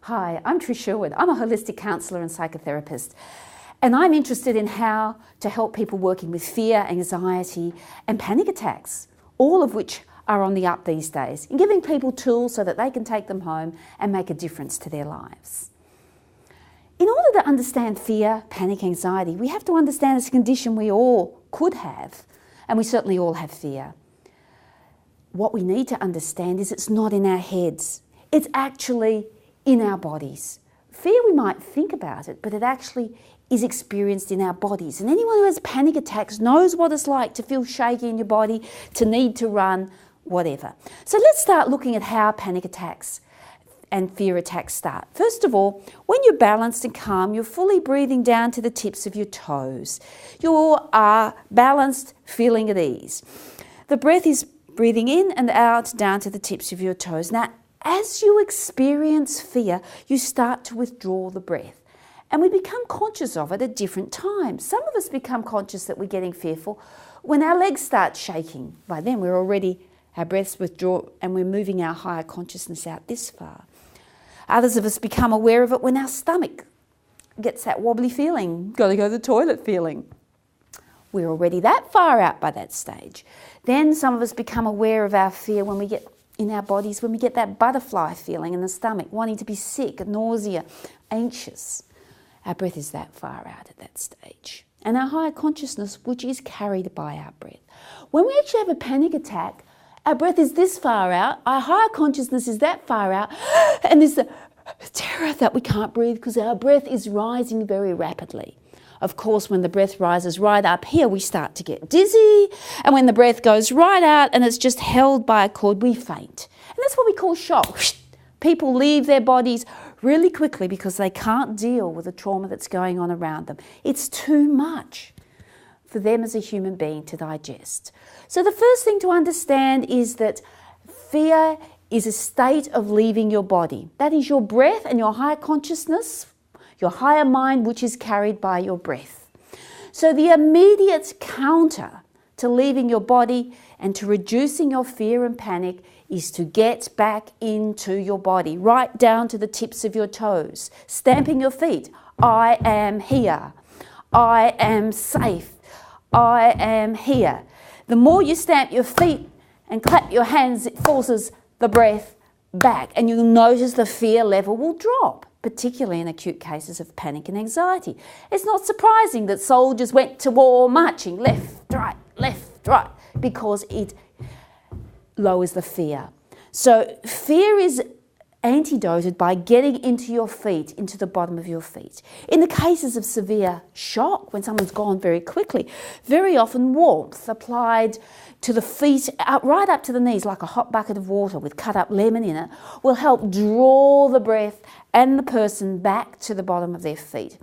Hi, I'm Trish Sherwood. I'm a holistic counsellor and psychotherapist, and I'm interested in how to help people working with fear, anxiety and panic attacks, all of which are on the up these days, and giving people tools so that they can take them home and make a difference to their lives. In order to understand fear, panic, anxiety, we have to understand it's a condition we all could have, and we certainly all have fear. What we need to understand is it's not in our heads. It's actually in our bodies. Fear, we might think about it, but it actually is experienced in our bodies. And anyone who has panic attacks knows what it's like to feel shaky in your body, to need to run, whatever. So let's start looking at how panic attacks and fear attacks start. First of all, when you're balanced and calm, you're fully breathing down to the tips of your toes. You are balanced, feeling at ease. The breath is breathing in and out down to the tips of your toes. Now, as you experience fear, you start to withdraw the breath. And we become conscious of it at different times. Some of us become conscious that we're getting fearful when our legs start shaking. By then our breaths withdraw and we're moving our higher consciousness out this far. Others of us become aware of it when our stomach gets that wobbly feeling, got to go to the toilet feeling. We're already that far out by that stage. Then some of us become aware of our fear when we get in our bodies, when we get that butterfly feeling in the stomach, wanting to be sick, nausea, anxious. Our breath is that far out at that stage. And our higher consciousness, which is carried by our breath. When we actually have a panic attack, our breath is this far out, our higher consciousness is that far out, and there's the terror that we can't breathe because our breath is rising very rapidly. Of course, when the breath rises right up here, we start to get dizzy. And when the breath goes right out and it's just held by a cord, we faint. And that's what we call shock. People leave their bodies really quickly because they can't deal with the trauma that's going on around them. It's too much for them as a human being to digest. So the first thing to understand is that fear is a state of leaving your body. That is your breath and your higher consciousness, your higher mind, which is carried by your breath. So the immediate counter to leaving your body and to reducing your fear and panic is to get back into your body, right down to the tips of your toes, stamping your feet. I am here. I am safe. I am here. The more you stamp your feet and clap your hands, it forces the breath back, and you'll notice the fear level will drop, particularly in acute cases of panic and anxiety. It's not surprising that soldiers went to war marching left, right, because it lowers the fear. So fear is antidoted by getting into your feet, into the bottom of your feet. In the cases of severe shock, when someone's gone very quickly, very often warmth applied to the feet, right up to the knees, like a hot bucket of water with cut up lemon in it, will help draw the breath and the person back to the bottom of their feet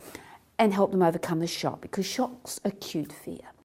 and help them overcome the shock, because shock's acute fear.